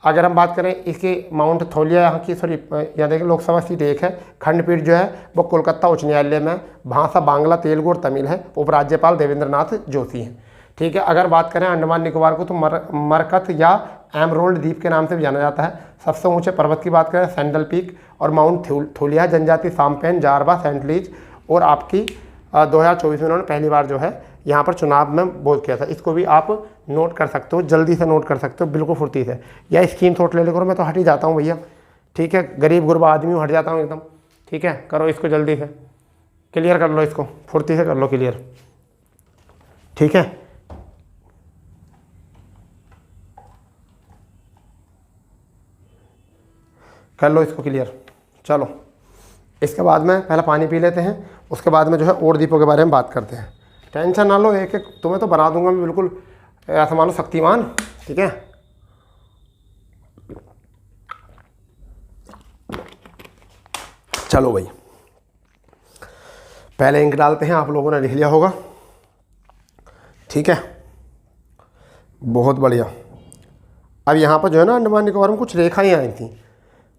अगर हम बात करें इसके माउंट थोलिया यहाँ की, सॉरी यहाँ देखिए लोकसभा सीट एक है। खंडपीठ जो है वो कोलकाता उच्च न्यायालय में। भाषा बांग्ला, तेलुगु और तमिल है। उपराज्यपाल देवेंद्र नाथ जोशी हैं। ठीक है। अगर बात करें अंडमान निकोबार को तो मरकत या एमरोल्ड द्वीप के नाम से भी जाना जाता है। सबसे ऊंचे पर्वत की बात करें सैंडल पीक और माउंट थोलिया। जनजाति साम्पेन, जारवा, सेंटलीज और आपकी 2024 में उन्होंने पहली बार जो है यहाँ पर चुनाव में वोट किया था। इसको भी आप नोट कर सकते हो, जल्दी से नोट कर सकते हो, बिल्कुल फुर्ती से। या स्क्रीनशॉट ले करो, मैं तो हट ही जाता हूँ भैया। ठीक है, गरीब गुरबा आदमी हूँ, हट जाता हूँ एकदम। ठीक है, करो इसको जल्दी से, क्लियर कर लो इसको, फुर्ती से कर लो क्लियर। ठीक है, कर लो इसको क्लियर। चलो इसके बाद में पहले पानी पी लेते हैं, उसके बाद में जो है और द्वीपों के बारे में बात करते हैं। टेंशन ना लो, एक एक तुम्हें तो बना दूंगा मैं बिल्कुल, ऐसा मान लो शक्तिमान। ठीक है, चलो भाई पहले इंक डालते हैं। आप लोगों ने लिख लिया होगा। ठीक है, बहुत बढ़िया। अब यहाँ पर जो है ना अंडमान निकोबार में कुछ रेखाएँ आई थी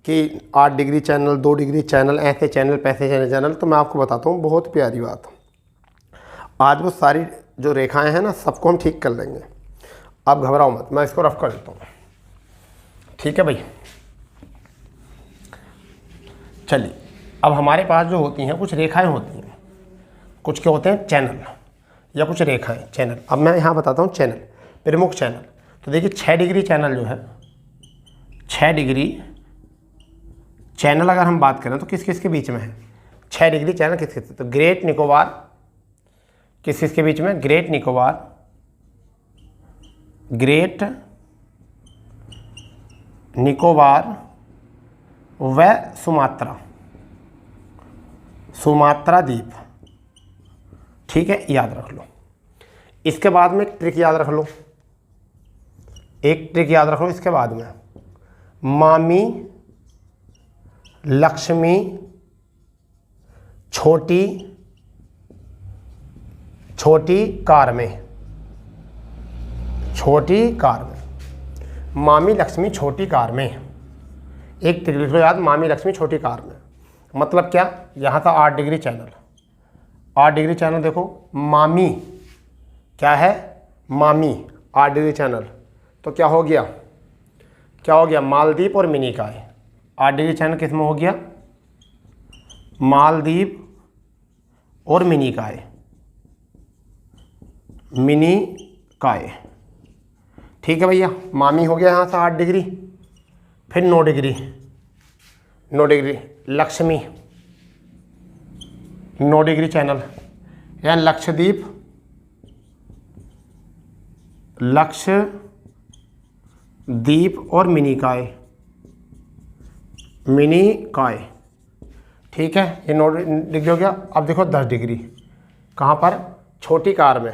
कि 8 डिग्री चैनल, 2 डिग्री चैनल, ऐसे चैनल, पैसे चैनल। तो मैं आपको बताता हूँ, बहुत प्यारी बात। आज वो सारी जो रेखाएं हैं ना सबको हम ठीक कर लेंगे। आप घबराओ मत, मैं इसको रफ कर देता हूँ। ठीक है भाई, चलिए अब हमारे पास जो होती हैं कुछ रेखाएं होती हैं, कुछ क्या होते हैं चैनल या कुछ रेखाएं चैनल। अब मैं यहाँ बताता हूँ चैनल, प्रमुख चैनल। तो देखिए 6 डिग्री चैनल जो है, 6 डिग्री चैनल अगर हम बात करें तो किस किस के बीच में है? 6 डिग्री चैनल किस किस? तो ग्रेट निकोबार किस किस के बीच में? ग्रेट निकोबार, ग्रेट निकोबार व सुमात्रा, सुमात्रा द्वीप। ठीक है, याद रख लो। इसके बाद में एक ट्रिक याद रख लो, एक ट्रिक याद रख लो। इसके बाद में मामी लक्ष्मी छोटी कार में, छोटी कार में, मामी लक्ष्मी छोटी कार में। एक ट्रिक लिख लो याद, मामी लक्ष्मी छोटी कार में। मतलब क्या? यहाँ था 8 डिग्री चैनल, 8 डिग्री चैनल देखो, मामी क्या है? मामी 8 डिग्री चैनल। तो क्या हो गया? क्या हो गया? मालदीप और मिनिकॉय। 8 डिग्री चैनल किस में हो गया? मालदीप और मिनिकॉय, मिनिकॉय। ठीक है भैया, मामी हो गया यहाँ से 8 डिग्री। फिर 9 degree, 9 degree Lakshmi, 9 degree channel या लक्षद्वीप, लक्षद्वीप और मिनिकॉय, मिनिकॉय। ठीक है, ये 9 डिग्री हो गया। अब देखो 10 डिग्री, कहाँ पर? छोटी कार में,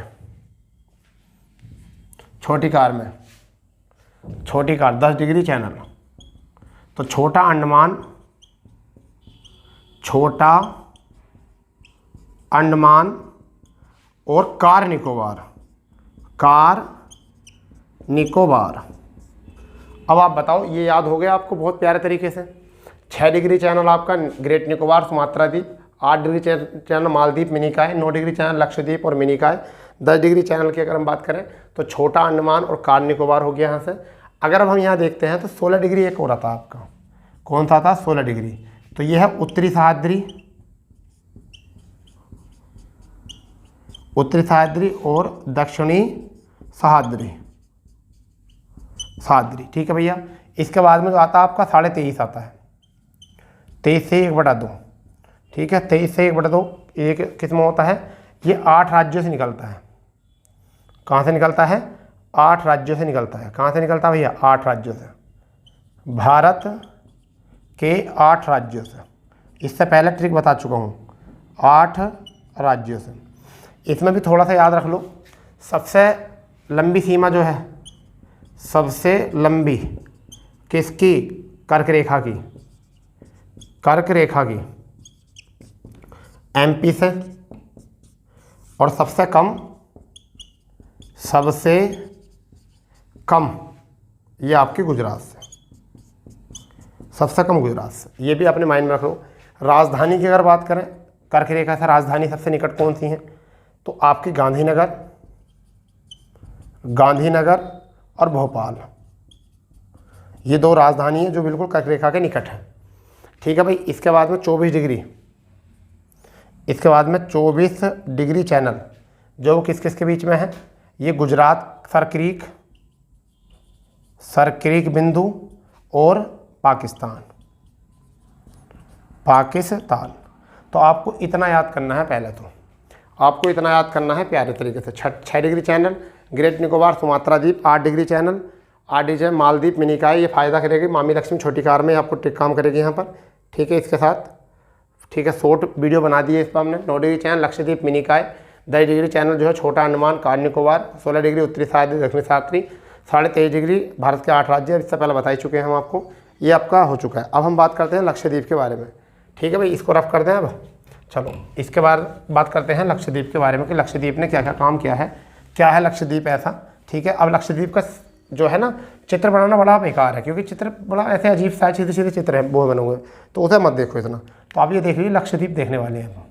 छोटी कार में, छोटी कार 10 डिग्री चैनल। तो छोटा अंडमान, छोटा अंडमान और कार निकोबार, कार निकोबार। अब आप बताओ, ये याद हो गया आपको बहुत प्यारे तरीके से। 6 डिग्री चैनल आपका ग्रेट निकोबार सुमात्रा द्वीप, 8 degree channel Maldives Minicoy, 9 degree channel Lakshadweep और मिनिकॉय, 10 डिग्री चैनल की अगर हम बात करें तो छोटा अंडमान और कार निकोबार हो गया यहाँ से। अगर अब हम यहाँ देखते हैं तो 16 डिग्री एक हो रहा था आपका, कौन सा था? 16 डिग्री। तो यह है उत्तरी सह्याद्री, उत्तरी सह्याद्री और दक्षिणी सह्याद्री, ठीक है भैया। इसके बाद में जो आता है आपका 23.5 आता है, 23 से 1/2, ठीक है। 23 से 1/2 एक किस में होता है, ये 8 राज्यों से निकलता है। कहाँ से निकलता है, 8 राज्यों से निकलता है। कहाँ से निकलता है भैया, 8 राज्यों से, भारत के 8 राज्यों से। इससे पहले ट्रिक बता चुका हूँ, 8 राज्यों से। इसमें भी थोड़ा सा याद रख लो, सबसे लंबी सीमा जो है, सबसे लंबी किसकी, कर्क रेखा की, कर्क रेखा की एमपी से, और सबसे कम ये आपकी गुजरात से, सबसे कम गुजरात से। ये भी अपने माइंड में रख लो। राजधानी की अगर बात करें, कर्क रेखा से राजधानी सबसे निकट कौन सी है, तो आपकी गांधीनगर और भोपाल, ये 2 राजधानी है जो बिल्कुल कर्क रेखा के निकट है, ठीक है भाई। इसके बाद में 24 डिग्री, इसके बाद में 24 डिग्री चैनल, जो किस किस के बीच में है, ये गुजरात सरक्रीक बिंदु और पाकिस्तान। तो आपको इतना याद करना है, पहले तो आपको इतना याद करना है प्यारे तरीके से। 6 degree channel great Nicobar Sumatra द्वीप, 8 degree channel 8 degree Maldives Minicoy, ये फ़ायदा करेगी। मामी लक्ष्मी छोटी कार में आपको टिक काम करेगी यहाँ पर, ठीक है। इसके साथ ठीक है शॉर्ट वीडियो बना दी है इस पर हमने। 9 degree channel Lakshadweep Minicoy, 10 degree channel जो है छोटा अंडमान कार निकोबार, 16 डिग्री उत्तरी सह्याद्री दक्षिणी सह्याद्री, 23.5 डिग्री भारत के 8 राज्य, इससे पहले बता ही चुके हैं हम आपको, ये आपका हो चुका है। अब हम बात करते हैं लक्षद्वीप के बारे में, ठीक है भाई। इसको रफ कर दें अब, चलो इसके बाद बात करते हैं लक्षद्वीप के बारे में कि लक्षद्वीप ने क्या क्या काम किया है, क्या है लक्षद्वीप ऐसा, ठीक है। अब लक्षद्वीप का जो है ना चित्र बनाना बड़ा बेकार है, क्योंकि चित्र बड़ा ऐसे अजीब सा सीधे सीधे चित्र है वो बने हुए, तो उसे मत देखो इतना। तो आप ये देख लीजिए लक्षद्वीप देखने वाले हैं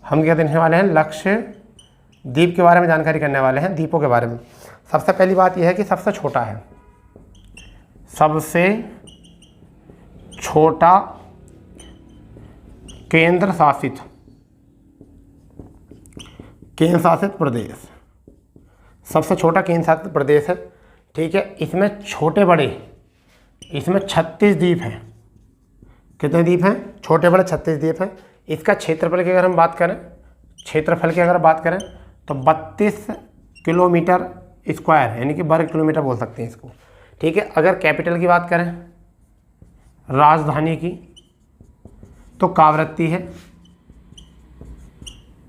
हम, क्या देखने वाले हैं, लक्षद्वीप के बारे में जानकारी करने वाले हैं, द्वीपों के बारे में। सबसे पहली बात यह है कि सबसे छोटा है, सबसे छोटा केंद्र शासित प्रदेश, सबसे छोटा केंद्र शासित प्रदेश है, ठीक है। इसमें छोटे बड़े, इसमें 36 द्वीप हैं। कितने द्वीप हैं, छोटे बड़े 36 द्वीप हैं। इसका क्षेत्रफल की अगर हम बात करें, तो 32 किलोमीटर स्क्वायर, यानी कि वर्ग किलोमीटर बोल सकते हैं इसको, ठीक है। अगर कैपिटल की बात करें, राजधानी की, तो कावरत्ती है,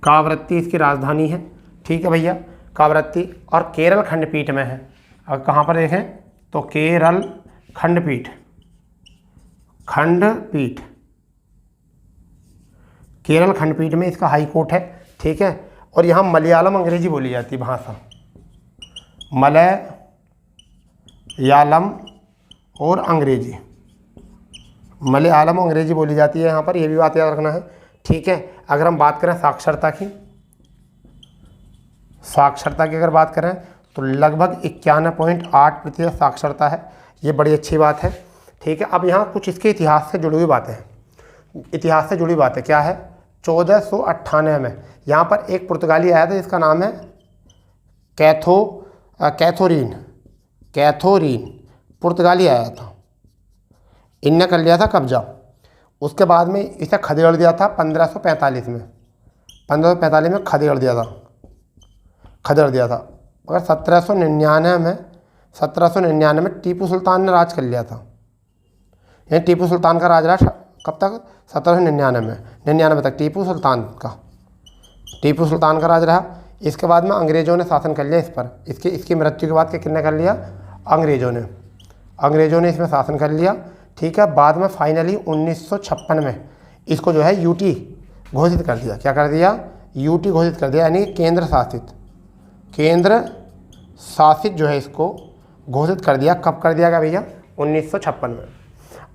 कावरत्ती इसकी राजधानी है, ठीक है भैया, कावरत्ती। और केरल खंडपीठ में है। अगर कहाँ पर देखें तो केरल खंडपीठ, केरल खंडपीठ में इसका हाई कोर्ट है, ठीक है। और यहाँ मलयालम अंग्रेजी बोली जाती है भाषा, मलयालम और अंग्रेजी, मलयालम अंग्रेजी बोली जाती है यहाँ पर, ये भी बात याद रखना है, ठीक है। अगर हम बात करें साक्षरता की अगर बात करें तो लगभग 91.8% साक्षरता है, ये बड़ी अच्छी बात है, ठीक है। अब यहाँ कुछ इसके इतिहास से जुड़ी हुई बातें हैं, क्या है, 1498 में यहाँ पर एक पुर्तगाली आया था जिसका नाम है कैथोरीन, पुर्तगाली आया था, इनने कर लिया था कब्जा। उसके बाद में इसे खदेड़ दिया था 1545 में, 1545 में खदेड़ दिया था। मगर 1799 में टीपू सुल्तान ने राज कर लिया था। ये टीपू सुल्तान का राज रहा कब तक, 1799 तक टीपू सुल्तान का राज रहा। इसके बाद में अंग्रेज़ों ने शासन कर लिया इस पर। इसकी मृत्यु के बाद किसने कर लिया, अंग्रेज़ों ने इसमें शासन कर लिया, ठीक है। बाद में फाइनली 1956 में इसको जो है यूटी घोषित कर दिया। क्या कर दिया, यूटी घोषित कर दिया, यानी केंद्र शासित जो है इसको घोषित कर दिया। कब कर दिया गया भैया, 1956 में।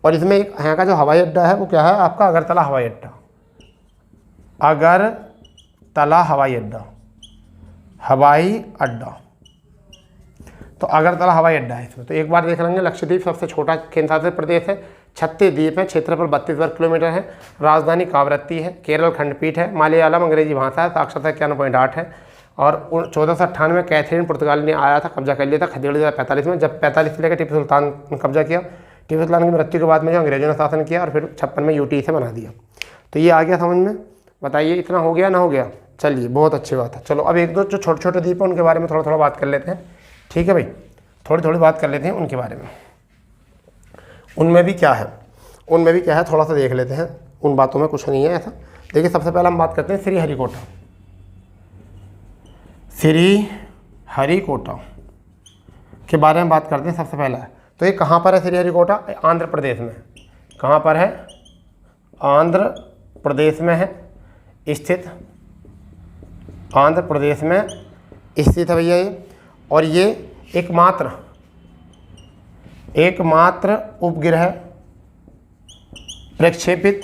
और इसमें एक यहाँ का जो हवाई अड्डा है वो क्या है आपका, अगरतला हवाई अड्डा, तो अगरतला हवाई अड्डा है इसमें। तो एक बार देख लेंगे, लक्षद्वीप सबसे छोटा केंद्र शासित प्रदेश है, 36 द्वीप हैं, क्षेत्रफल 32 वर्ग किलोमीटर है, राजधानी कावरत्ती है, केरल खंडपीठ है, मलयालम अंग्रेजी भाषा है, साक्षरता 91.8 है। और 1498 में कैथरीन पुर्तगाल ने आया था, कब्जा कर लिया था 1545 में। जब 45 से लेकर टीपू सुल्तान ने कब्जा किया, टीपू सुल्तान की मृत्यु के बाद में जो अंग्रेजों ने शासन किया और फिर 56 में यूटी से बना दिया। तो ये आ गया समझ में, बताइए इतना हो गया ना हो गया? चलिए बहुत अच्छी बात है। चलो अब एक दो जो छोटे छोटे द्वीप हैं उनके बारे में थोड़ा थोड़ा बात कर लेते हैं, ठीक है भाई, थोड़ी थोड़ी बात कर लेते हैं उनके बारे में। उनमें भी क्या है, थोड़ा सा देख लेते हैं। उन बातों में कुछ नहीं है ऐसा। देखिए सबसे पहले हम बात करते हैं श्रीहरिकोटा। श्रीहरिकोटा के बारे में बात करते हैं सबसे पहले। तो ये कहाँ पर है श्रीहरिकोटा? आंध्र प्रदेश में। कहाँ पर है? आंध्र प्रदेश में है स्थित, आंध्र प्रदेश में स्थित है भैया ये। और ये एकमात्र उपग्रह प्रक्षेपित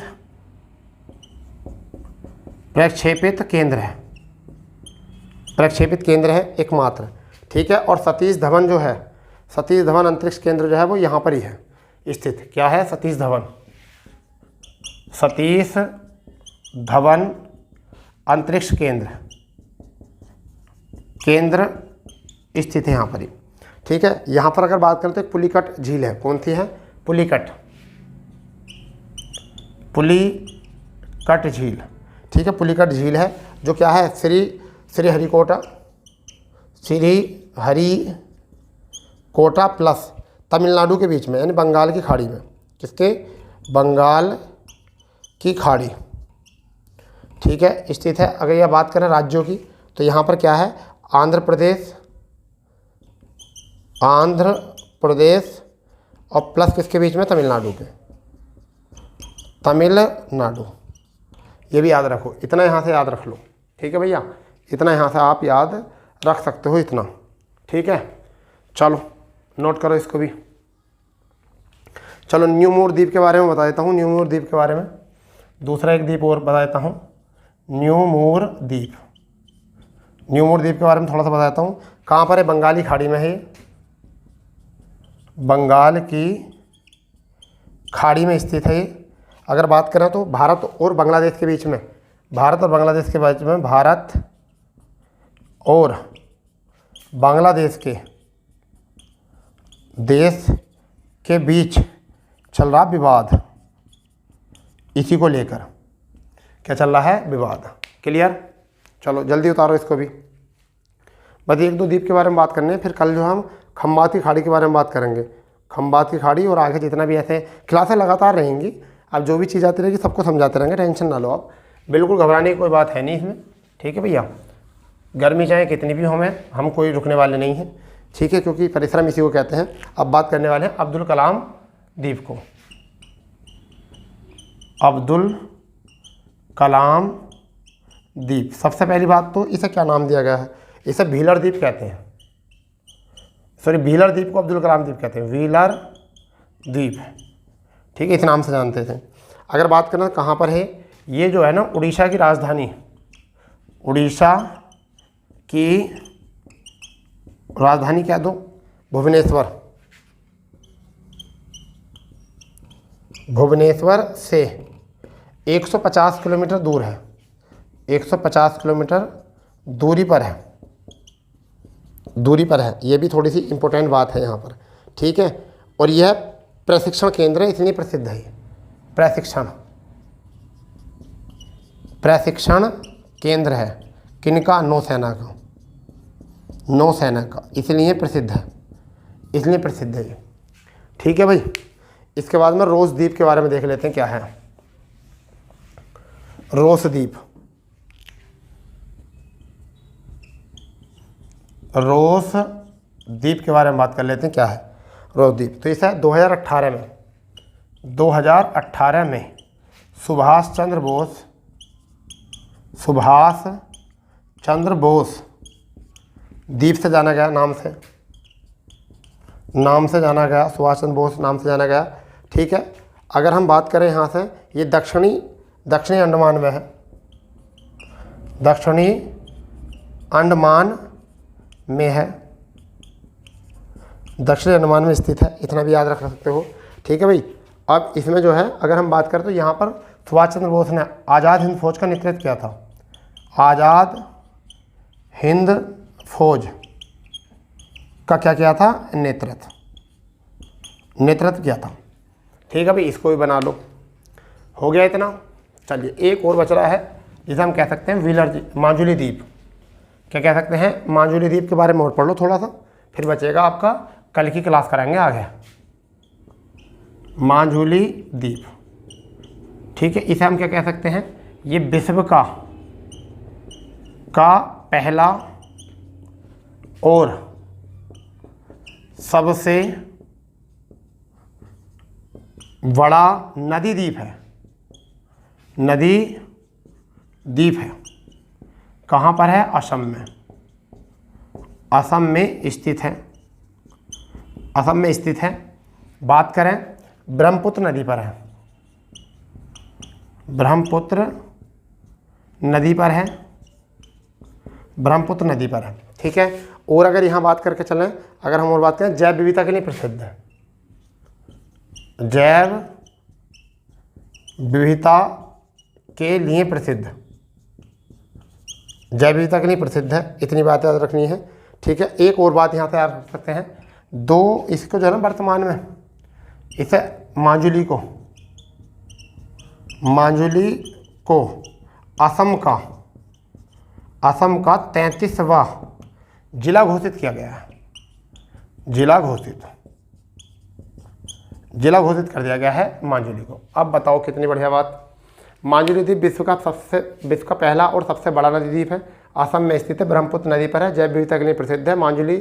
केंद्र है एकमात्र, ठीक है। और सतीश धवन जो है, सतीश धवन अंतरिक्ष केंद्र जो है वो यहाँ पर ही है स्थित। क्या है? सतीश धवन अंतरिक्ष केंद्र स्थित है यहाँ पर ही, ठीक है। यहाँ पर अगर बात करें तो एक पुलिकट झील है। कौन सी है? पुलिकट झील, ठीक है। पुलिकट झील है जो क्या है? श्रीहरिकोटा प्लस तमिलनाडु के बीच में, यानी बंगाल की खाड़ी में। किसके? बंगाल की खाड़ी, ठीक है, स्थित है। अगर यह बात करें राज्यों की तो यहाँ पर क्या है? आंध्र प्रदेश और प्लस किसके बीच में? तमिलनाडु के, तमिलनाडु। ये भी याद रखो, इतना यहाँ से याद रख लो, ठीक है भैया, इतना यहाँ से आप याद रख सकते हो, इतना, ठीक है। चलो नोट करो इसको भी। चलो न्यू मूर द्वीप के बारे में बता देता हूँ। न्यू मूर द्वीप के बारे में दूसरा एक द्वीप और बता देता हूँ, न्यू मूर द्वीप के बारे में थोड़ा सा बताता हूँ। कहाँ पर है? बंगाली खाड़ी में है, बंगाल की खाड़ी में स्थित है। अगर बात करें तो भारत और बांग्लादेश के बीच में, भारत और बांग्लादेश के बीच चल रहा विवाद, इसी को लेकर क्या चल रहा है? विवाद। क्लियर? चलो जल्दी उतारो इसको भी। बस एक दो द्वीप के बारे में बात करनी है, फिर कल जो हम खंबात की खाड़ी के बारे में बात करेंगे। खंबात की खाड़ी और आगे जितना भी ऐसे क्लासें लगातार रहेंगी। अब जो भी चीज़ आती रहेगी सबको समझाते रहेंगे, टेंशन ना लो आप, बिल्कुल घबराने की कोई बात है नहीं इसमें, ठीक है भैया। गर्मी चाहे कितनी भी हो, हम कोई रुकने वाले नहीं हैं, ठीक है, क्योंकि परिश्रम इसी को कहते हैं। अब बात करने वाले हैं अब्दुल कलाम द्वीप को। अब्दुल कलाम द्वीप, सबसे पहली बात तो इसे क्या नाम दिया गया है? इसे व्हीलर द्वीप कहते हैं। सॉरी, व्हीलर द्वीप को अब्दुल कलाम द्वीप कहते हैं, व्हीलर द्वीप, ठीक है, इस नाम से जानते थे। अगर बात करें कहाँ पर है, ये जो है ना उड़ीसा की राजधानी, उड़ीसा की राजधानी क्या दो? भुवनेश्वर से 150 किलोमीटर दूर है, 150 किलोमीटर दूरी पर है। ये भी थोड़ी सी इम्पोर्टेंट बात है यहाँ पर, ठीक है। और यह प्रशिक्षण केंद्र है, इसलिए प्रसिद्ध है। प्रशिक्षण केंद्र है किनका? नौसेना का, इसलिए प्रसिद्ध है, ये, ठीक है भाई। इसके बाद में रोस द्वीप के बारे में देख लेते हैं क्या है। रोस द्वीप के बारे में बात कर लेते हैं क्या है रोस द्वीप। तो इसे 2018 में सुभाष चंद्र बोस द्वीप से जाना गया, नाम से जाना गया, सुभाष चंद्र बोस नाम से जाना गया, ठीक है। अगर हम बात करें यहाँ से, ये दक्षिणी अंडमान में है, दक्षिणी अंडमान में स्थित है, इतना भी याद रख सकते हो, ठीक है भाई। अब इसमें जो है अगर हम बात करें तो यहाँ पर सुभाष चंद्र बोस ने आज़ाद हिंद फौज का नेतृत्व किया था। आज़ाद हिंद फौज का क्या किया था? नेतृत्व किया था। ठीक है भाई, इसको भी बना लो। हो गया इतना। चलिए एक और बच रहा है जिसे हम कह सकते हैं माजुली द्वीप। क्या कह सकते हैं? माजुली द्वीप के बारे में और पढ़ लो थोड़ा सा, फिर बचेगा आपका, कल की क्लास कराएंगे आगे। माजुली द्वीप, ठीक है, इसे हम क्या कह सकते हैं? ये विश्व का पहला और सबसे बड़ा नदी द्वीप है। नदी द्वीप है। कहाँ पर है? असम में। असम में स्थित है। असम में स्थित है। बात करें ब्रह्मपुत्र नदी पर है। ब्रह्मपुत्र नदी पर है। ब्रह्मपुत्र नदी पर है, ठीक है। और अगर यहाँ बात करके चलें, अगर हम और बात करें, जैव विविधता के लिए प्रसिद्ध है। जैव विविधता के लिए प्रसिद्ध, जैव विविधता के लिए प्रसिद्ध है। इतनी बात याद रखनी है, ठीक है। एक और बात यहाँ से याद रख सकते हैं, दो इसको जो है ना वर्तमान में इसे माजुली को असम का 33वां जिला घोषित किया गया है। जिला घोषित कर दिया गया है माजुली को। अब बताओ कितनी बढ़िया बात। माजुली द्वीप विश्व का पहला और सबसे बड़ा नदी द्वीप है। असम में स्थित है, ब्रह्मपुत्र नदी पर है, जैव विविधता के लिए प्रसिद्ध है। माजुली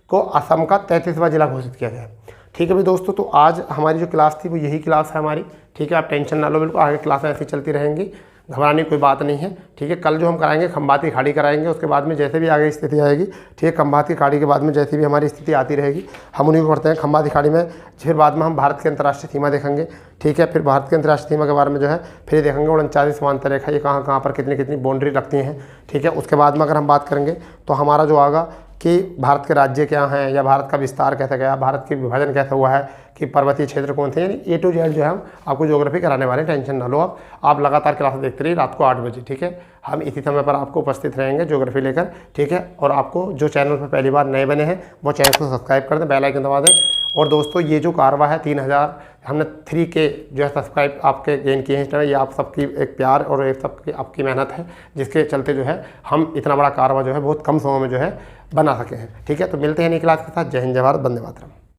को असम का 33वां जिला घोषित किया गया है। ठीक है भाई दोस्तों, तो आज हमारी जो क्लास थी वो यही क्लास है हमारी, ठीक है। आप टेंशन ना लो, बिल्कुल आगे क्लासें ऐसी चलती रहेंगी, घबराने की कोई बात नहीं है, ठीक है। कल जो हम कराएंगे खंभात की खाड़ी कराएंगे, उसके बाद में जैसे भी आगे स्थिति आएगी, ठीक है, खंभात की खाड़ी के बाद में जैसी भी हमारी स्थिति आती रहेगी हम उन्हीं को करते हैं। खंभात की खाड़ी में फिर बाद में हम भारत की अंतर्राष्ट्रीय सीमा देखेंगे, ठीक है। फिर भारत की अंतर्राष्ट्रीय सीमा के बारे में जो है फिर देखेंगे 39 समांतर रेखा ये कहाँ पर कितनी बाउंड्री रखती हैं, ठीक है। उसके बाद में अगर हम बात करेंगे तो हमारा जो आगा कि भारत के राज्य क्या हैं, या भारत का विस्तार कैसे गया, भारत की विभाजन कैसे हुआ है, कि पर्वतीय क्षेत्र कौन थे, यानी A to Z जो है हम आपको ज्योग्राफी कराने वाले हैं। टेंशन ना लो आप लगातार क्लास देखते रहिए रात को 8 बजे, ठीक है। हम इसी समय पर आपको उपस्थित रहेंगे ज्योग्राफी लेकर, ठीक है। और आपको जो चैनल पर पहली बार नए बने हैं वो चैनल को सब्सक्राइब कर दें, बेल आइकन दबा दें। और दोस्तों ये जो कारवा है 3000 हमने 3K जो है सब्सक्राइब आपके गेन किए हैं इस टाइम, ये आप सबकी एक प्यार और एक सबकी आपकी मेहनत है, जिसके चलते जो है हम इतना बड़ा कारवा जो है बहुत कम समय में जो है बना सके हैं, ठीक है। तो मिलते हैं नई क्लास के साथ। जय हिंद, जय भारत, वंदे मातरम।